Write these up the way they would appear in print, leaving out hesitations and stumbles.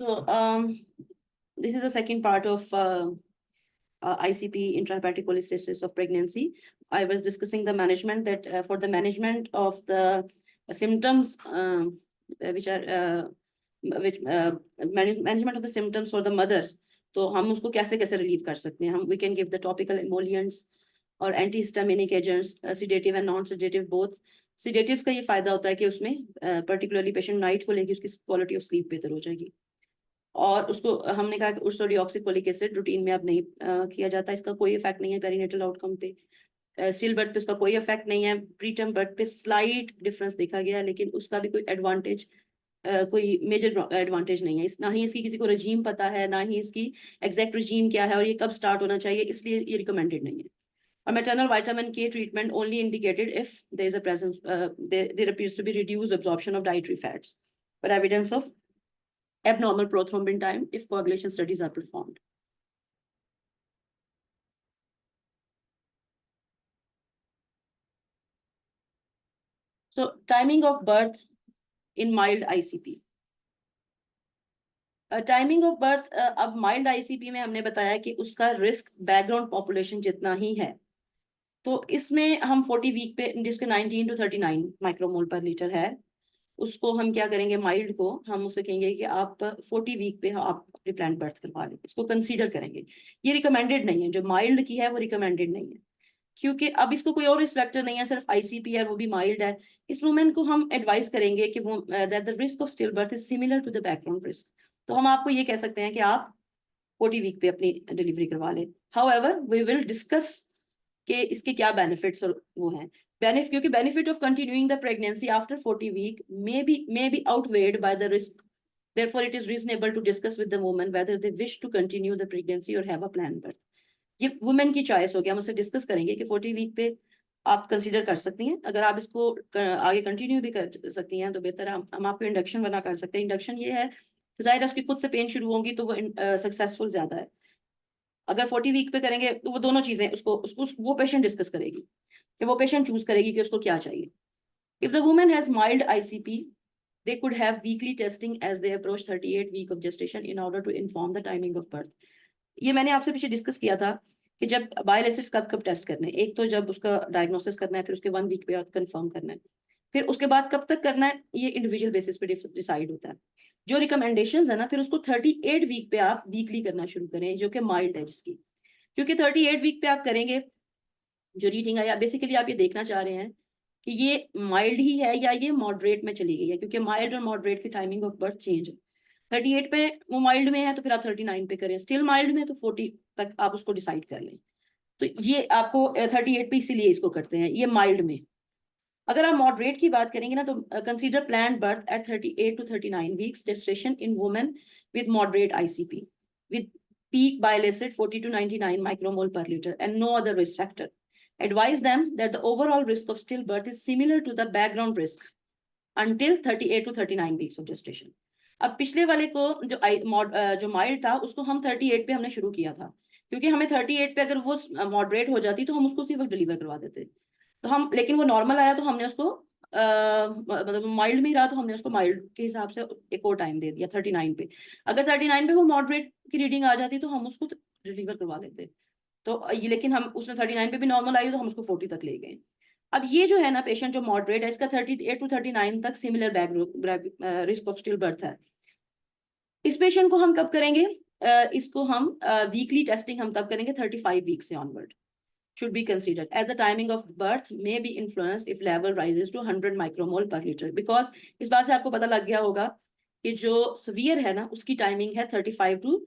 So this is the second part of ICP, intrahepatic cholestasis of pregnancy. I was discussing the management that for the management of the symptoms which are management of the symptoms for the mother. तो हम उसको कैसे कैसे relieve कर सकते हैं? हम we can give the topical emollients और antihistaminic agents, sedative and non-sedative both. Sedatives का ये फायदा होता है कि उसमें particularly patient नाइट को लेके उसकी क्वालिटी ऑफ स्लीप बेहतर हो जाएगी। और उसको हमने कहा कि उर्सोडिऑक्सीकोलिक एसिड रूटीन में अब नहीं किया जाता, इसका कोई इफेक्ट नहीं है पेरीनेटल आउटकम पे। स्टिल बर्थ पे उसका कोई इफेक्ट नहीं है। प्रीटर्म बर्थ पे स्लाइट डिफरेंस देखा गया है, लेकिन उसका भी कोई एडवांटेज कोई मेजर एडवांटेज नहीं है। ना ही इसकी किसी को रजीम पता है, ना ही इसकी एग्जैक्ट रजीम क्या है और ये कब स्टार्ट होना चाहिए, इसलिए ये रिकमेंडेड नहीं है। और maternal vitamin K treatment only indicated if there is a presence, there appears to be reduced absorption of dietary fats, or evidence of abnormal prothrombin time if coagulation studies are performed. So timing of birth in mild ICP. Timing of birth अब mild ICP में हमने बताया कि उसका risk background population जितना ही है। तो इसमें हम 40 वीक पे जिसके 19 to 39 माइक्रोमोल पर लीटर है, उसको हम क्या करेंगे, माइल्ड को हम उसे कहेंगे कि आप 40 वीक पे आप प्लान्ड बर्थ करवा लें, इसको कंसीडर करेंगे। ये रिकमेंडेड नहीं है, जो माइल्ड की है वो रिकमेंडेड नहीं है, क्योंकि अब इसको कोई और रिस्क फैक्टर नहीं है, सिर्फ आईसीपी है, वो भी माइल्ड है। इस वुमेन को हम एडवाइस करेंगे कि वो that the risk of still birth is similar to the background risk. तो हम आपको ये कह सकते हैं कि आप 40 वीक पे अपनी डिलीवरी करवा लें। हाउएवर वी विल डिस्कस कि इसके क्या बेनिफिट्स और वो हैं। क्योंकि benefit of continuing the pregnancy after 40 week may be outweighed by the risk. Therefore, it is reasonable to discuss with the woman whether they wish to continue the pregnancy or have a planned birth. ये women की choice हो गया, हम उससे discuss करेंगे कि 40 week पे आप कंसीडर कर सकती हैं। अगर आप इसको आगे कंटिन्यू भी कर सकती हैं तो बेहतर है। हम आपको इंडक्शन बना कर सकते हैं। इंडक्शन ये है कि जाहिर है उसकी खुद से पेन शुरू होगी तो वो सक्सेसफुल ज्यादा है। अगर 40 वीक पे करेंगे तो वो दोनों चीजें उसको वो पेशेंट डिस्कस करेगी कि वो पेशेंट चूज करेगी कि उसको क्या चाहिए। If the women has mild ICP, they could have weekly testing as they approach 38 week of gestation in order to inform the timing of birth. ये मैंने आपसे पीछे डिस्कस किया था कि जब बाइल एसिड्स कब कब टेस्ट करने हैं। एक तो जब उसका डायग्नोसिस करना है, फिर उसके 1 वीक पे कंफर्म करना है, फिर उसके बाद कब तक करना है ये इंडिविजुअल बेसिस पे डिसाइड होता है। जो रिकमेंडेशंस है ना, फिर उसको 38 वीक पे आप वीकली करना शुरू करें, जो कि माइल्ड है जिसकी। क्योंकि 38 वीक पे आप करेंगे जो रीडिंग है, या बेसिकली आप ये देखना चाह रहे हैं कि ये माइल्ड ही है या ये मॉडरेट में चली गई है, क्योंकि माइल्ड और मॉडरेट की टाइमिंग ऑफ बर्थ चेंज है। 38 पे वो माइल्ड में है तो फिर आप 39 पे करें, स्टिल माइल्ड में तो 40 तक आप उसको डिसाइड कर लें। तो ये आपको 38 पे इसीलिए इसको करते हैं, ये माइल्ड में। अगर आप मॉडरेट की बात करेंगे ना, तो consider planned birth eight 38 to 39 weeks gestation in women with moderate ICP with peak bile acid 40 to 99 micromole per liter and no other risk factor. Advise them that the overall risk of stillbirth is similar to the background risk until 38 to 39 weeks of gestation. अब पिछले वाले को जो mild था उसको हम 38 पे हमने शुरू किया था, क्योंकि हमें 38 पे अगर वो मॉडरेट हो जाती तो हम उसको उसी वक्त डिलीवर करवा देते। तो हम, लेकिन वो नॉर्मल आया तो हमने उसको मतलब माइल्ड में ही रहा तो हमने उसको माइल्ड के हिसाब से एक और टाइम दे दिया 39 पे। अगर 39 पे वो मॉडरेट की रीडिंग आ जाती तो हम उसको डिलीवर करवा लेते। तो ये, लेकिन हम उसने 39 पे भी नॉर्मल आई तो हम उसको 40 तक ले गए। अब ये जो है ना पेशेंट जो मॉडरेट है, इसका 38 to 39 तक similar back risk of still birth है। इस पेशेंट को हम कब करेंगे? इसको हम वीकली टेस्टिंग हम तब करेंगे 35 वीक से onward should be considered as the timing of birth may be influenced if level rises to 100 micromole per liter, because इस बात से आपको पता लग गया होगा कि जो severe है ना उसकी टाइमिंग है 35 to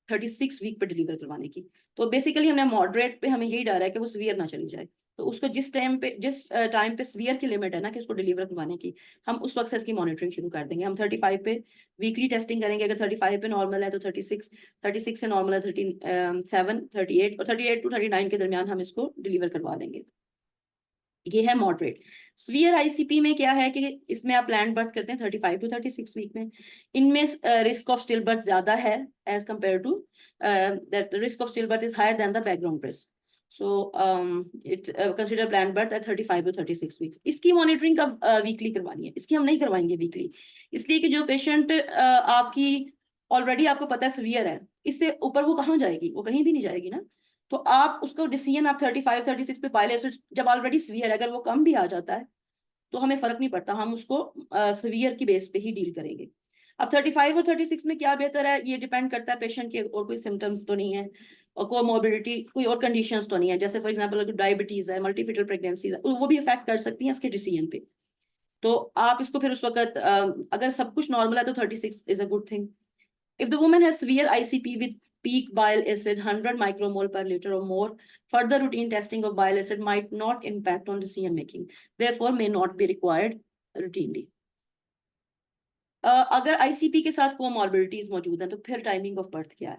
36 वीक पे डिलीवर करवाने की। तो बेसिकली हमने मॉडरेट पे हमें यही डर है कि वो सीवियर ना चली जाए, तो उसको जिस टाइम पे सीवियर की लिमिट है ना कि उसको डिलीवर करवाने की, हम उस वक्त से इसकी मॉनिटरिंग शुरू कर देंगे। हम 35 पे वीकली टेस्टिंग करेंगे, अगर 35 पे नॉर्मल है तो 36 से नॉर्मल है 37, 38 और 38 to 39 के दरमियान हम इसको डिलीवर करवा देंगे। ये है मॉडरेट। सीवियर आईसीपी में क्या है कि इसमें आप प्लान्ड बर्थ करते हैं 35 to 36 वीक में। इनमें रिस्क ऑफ स्टिल बर्थ ज्यादा है as compare to that risk of still birth is higher than the background risk. So it consider planned birth at 35 to 36 week. इसकी मॉनिटरिंग कब weekly करवानी है? इसकी हम नहीं करवाएंगे वीकली, इसलिए कि जो पेशेंट आपकी ऑलरेडी आपको पता है सीवियर है, इससे ऊपर वो कहाँ जाएगी, वो कहीं भी नहीं जाएगी ना। तो आप उसको डिसीजन आप 35 36 पे बाइल एसिड जब ऑलरेडी सीवियर है, अगर वो कम भी आ जाता है तो हमें फर्क नहीं पड़ता, हम उसको सीवियर की बेस पे ही डील करेंगे। अब 35 और 36 में क्या बेहतर है, ये डिपेंड करता है पेशेंट के और कोई सिम्टम्स तो नहीं है, और कोमोर्बिडिटी कोई और कंडीशंस तो नहीं है, जैसे फॉर एग्जांपल अगर डायबिटीज है, मल्टीफिटल प्रेगनेंसी है, वो भी इफेक्ट कर सकती है इसके डिसीजन पे। तो आप इसको फिर उस वक्त अगर सब कुछ नॉर्मल है तो 36 is a good thing. If the woman has severe ICP with peak bile acid 100 micromole per liter or more, further routine testing of bile acid might not impact on decision making, therefore may not be required routinely. अगर ICP के साथ comorbidities मौजूद हैं तो फिर timing of birth क्या है?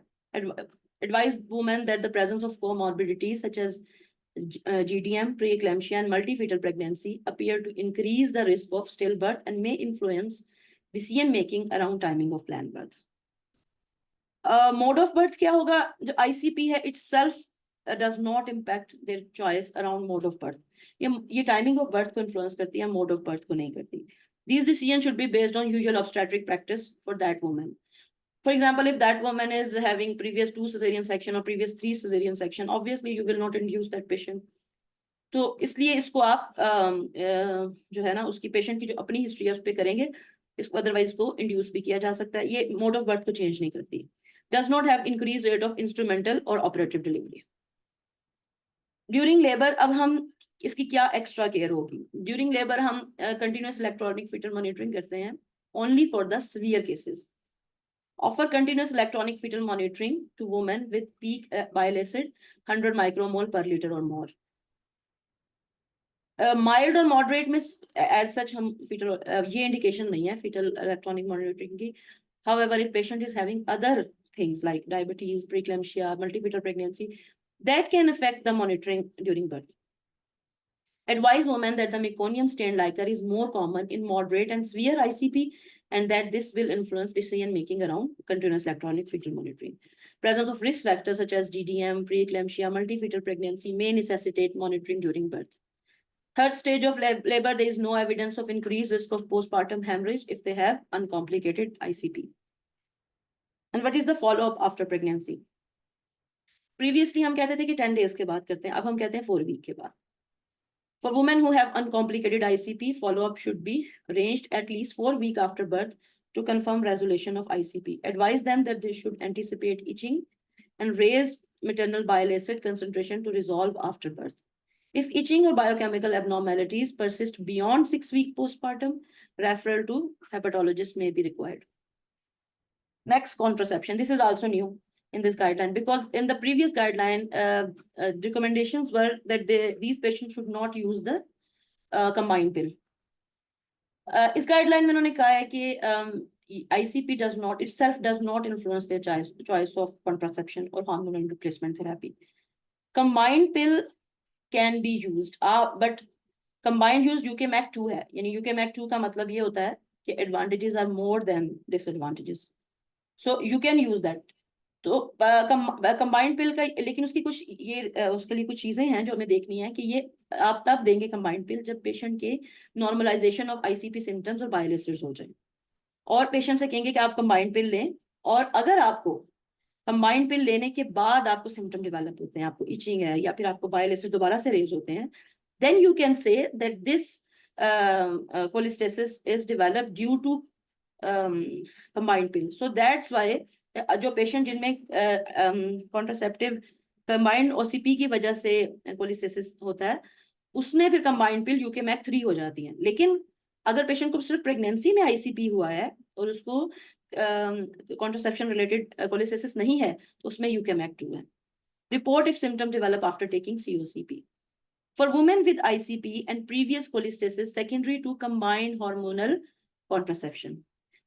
Advise women that the presence of comorbidities such as GDM, preeclampsia, and multifetal pregnancy appear to increase the risk of stillbirth and may influence decision making around timing of planned birth. Mode of birth क्या होगा? जो ICP है itself does not impact their choice around mode of birth. ये timing of birth को influence करती है, mode of birth को नहीं करती. These decisions should be based on usual obstetric practice for that woman. For example, if that woman is having previous 2 cesarean section or previous 3 cesarean section, obviously you will not induce that patient. तो इसलिए इसको आप जो है ना उसकी patient की जो अपनी हिस्ट्री है उस पर करेंगे, इसको अदरवाइज को इंड्यूस भी किया जा सकता है. ये मोड ऑफ बर्थ को चेंज नहीं करती. Does not have increased rate of instrumental or operative delivery. During labor, अब हम इसकी क्या एक्स्ट्रा केयर होगी? During labor हम continuous electronic fetal monitoring करते हैं only for the severe cases. Offer continuous electronic fetal monitoring to women with peak bile acid 100 micromole per liter or more. Mild और moderate में as such हम fetal ये indication नहीं है fetal electronic monitoring की. However, if patient is having other things like diabetes, preeclampsia, multifetal pregnancy, that can affect the monitoring during birth. Advise women that the meconium stained liquor is more common in moderate and severe ICP, and that this will influence decision making around continuous electronic fetal monitoring. Presence of risk factors such as GDM, preeclampsia, multifetal pregnancy may necessitate monitoring during birth. Third stage of labor, there is no evidence of increased risk of postpartum hemorrhage if they have uncomplicated ICP. And what is the follow-up after pregnancy? Previously हम कहते थे कि 10 days के बाद करते हैं, अब हम कहते हैं 4 week के बाद. For women who have uncomplicated ICP, follow-up should be arranged at least 4 weeks after birth to confirm resolution of ICP. Advise them that they should anticipate itching and raised maternal bile acid concentration to resolve after birth. If itching or biochemical abnormalities persist beyond 6 weeks postpartum, referral to hepatologist may be required. Next, contraception. This is also new in this guideline because in the previous guideline, recommendations were that these patients should not use the combined pill. इस guideline में उन्होंने कहा है कि ICP does not influence their choice of contraception or hormonal replacement therapy. Combined pill can be used, but combined use UKMAC2 है, यानी UKMAC2 का मतलब ये होता है कि advantages are more than disadvantages. So you can use that. तो combined पिल का, लेकिन उसकी कुछ ये उसके लिए कुछ चीजें हैं जो हमें देखनी है कि ये आप तब देंगे कंबाइंड पिल जब पेशेंट के नॉर्मलाइजेशन ऑफ आईसीपी सिम्टम्स और बाइल एसिड्स हो जाए, और पेशेंट से कहेंगे कि आप कंबाइंड पिल लें, और अगर आपको कंबाइंड पिल लेने के बाद आपको सिम्टम डेवलप होते हैं, आपको इचिंग है या फिर आपको बाइल एसिड दोबारा से रेज होते हैं, then you can say that this cholestasis is developed due to combined pill. So that's why जो पेशेंट जिनमें कॉन्ट्रासेप्टिव कंबाइंड ओसीपी की वजह से कोलिस्टेसिस होता है, उसमें फिर कंबाइंड पिल UKMAC3 हो जाती है. लेकिन अगर पेशेंट को सिर्फ प्रेगनेंसी में आईसीपी हुआ है और उसको कॉन्ट्रासेप्शन रिलेटेड कोलिस्टेसिस नहीं है तो उसमें UKMAC2 है. Report if symptom develop after taking COCP. For women with ICP and previous cholestasis secondary to combined hormonal contraception.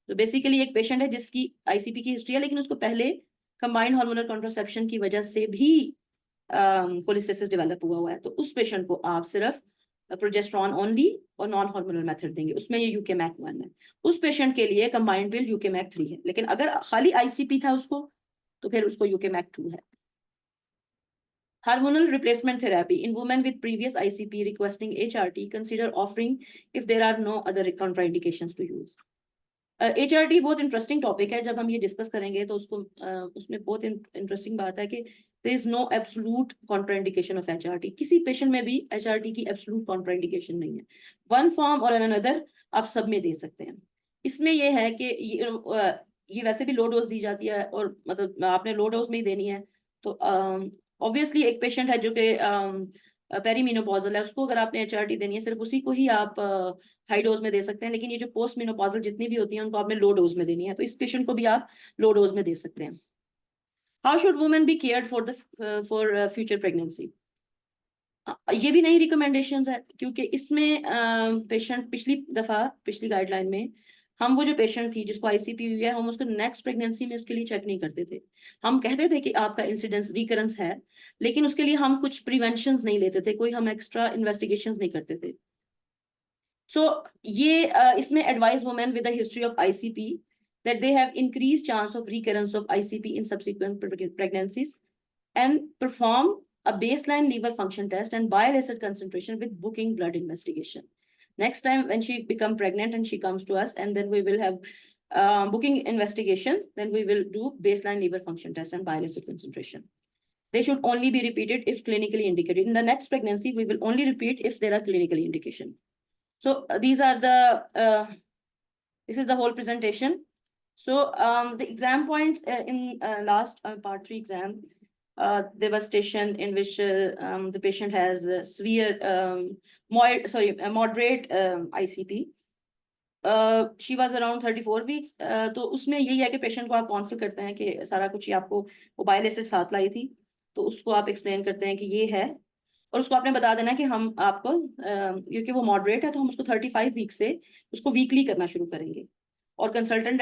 तो बेसिकली एक पेशेंट है जिसकी आईसीपी की हिस्ट्री है लेकिन उसको पहले कंबाइंड हार्मोनल कॉन्ट्रासेप्शन की वजह से भी कोलिस्टेसिस डेवलप हुआ है, तो उस पेशेंट को आप सिर्फ प्रोजेस्टेरॉन ओनली और नॉन हार्मोनल मेथड देंगे, उसमें ये UKMAC1 है. उस पेशेंट के लिए कंबाइंड पिल UKMAC3 है, लेकिन अगर खाली आईसीपी था उसको तो फिर उसको UKMAC2 है. Hormonal replacement therapy in women with previous ICP requesting HRT, consider offering if there are no other contraindications to use. HRT बहुत इंटरेस्टिंग टॉपिक है, जब हम ये डिस्कस करेंगे तो उसको उसमें बहुत इंटरेस्टिंग बात है कि there is no absolute contraindication of HRT। किसी पेशेंट में भी HRT की एब्सोल्यूट कॉन्ट्राइंडिकेशन नहीं है, वन फॉर्म और अनदर आप सब में दे सकते हैं। इसमें ये है कि ये वैसे भी लो डोज दी जाती है, और मतलब आपने लो डोज में ही देनी है। तो ऑब्वियसली एक पेशेंट है जो कि पेरीमेनोपॉजल है, उसको अगर आपने HRT देनी है सिर्फ उसी को ही आप हाई डोज में दे सकते हैं, लेकिन ये जो पोस्ट मेनोपॉजल जितनी भी होती हैं उनको आपने लो डोज में देनी है, तो इस पेशेंट को भी आप लो डोज में दे सकते हैं। How should women be cared for the for future pregnancy? ये भी नई रिकमेंडेशंस है, क्योंकि इसमें पेशेंट पिछली गाइडलाइन में हम वो जो पेशेंट थी जिसको ICP हुई है, हम उसको नेक्स्ट प्रेगनेंसी में उसके लिए चेक नहीं करते थे। हम कहते थे कि आपका इंसिडेंस रिकरेंस है, लेकिन उसके लिए हम कुछ प्रिवेंशंस नहीं लेते थे, कोई हम एक्स्ट्रा इन्वेस्टिगेशंस नहीं करते थे। सो ये इसमें advise women with a history of ICP that they have increased chance of recurrence of ICP in subsequent pregnancies, and perform a baseline liver function test and bile acid concentration with booking blood investigation. Next time when she become pregnant and she comes to us, and then we will have booking investigations, then we will do baseline liver function test and bile acid concentration. They should only be repeated if clinically indicated. In the next pregnancy, we will only repeat if there are clinically indication. So these are this is the whole presentation. So the exam points in last part 3 exam, devastation in which the patient has severe moderate ICP. She was around 34 weeks. तो उसमें यही है कि patient को आप council करते हैं कि सारा कुछ ही आपको, वो बाइल एसिड साथ लाई थी, तो उसको आप एक्सप्लेन करते हैं कि ये है, और उसको आपने बता देना कि हम आपको क्योंकि वो मॉडरेट है तो हम उसको 35 वीक से उसको वीकली करना शुरू करेंगे, और कंसल्टेंट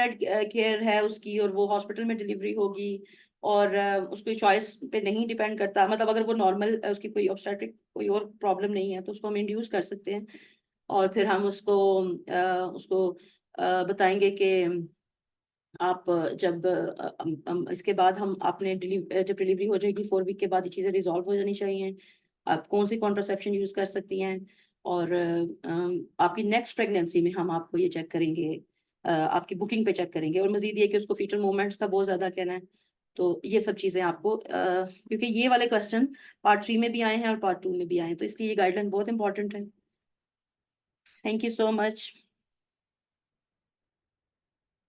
केयर है उसकी, और वो हॉस्पिटल में डिलीवरी होगी, और उसको चॉइस पे नहीं डिपेंड करता। मतलब अगर वो नॉर्मल उसकी कोई ऑब्स्टेट्रिक कोई और प्रॉब्लम नहीं है तो उसको हम इंड्यूस कर सकते हैं, और फिर हम उसको बताएंगे कि आप जब इसके बाद हम आपने जब डिलीवरी हो जाएगी 4 वीक के बाद ये चीज़ें रिजॉल्व हो जानी चाहिए, आप कौन सी कॉन्ट्रासेप्शन यूज कर सकती हैं, और आपकी नेक्स्ट प्रेगनेंसी में हम आपको ये चेक करेंगे, आपकी बुकिंग पे चेक करेंगे, और मजीद ये कि उसको फीटल मूवमेंट्स का बहुत ज्यादा कहना है। तो ये सब चीजें आपको क्योंकि ये वाले क्वेश्चन पार्ट 3 में भी आए हैं और पार्ट 2 में भी आए हैं, तो इसलिए ये गाइडलाइन बहुत इंपॉर्टेंट है। Thank you so much.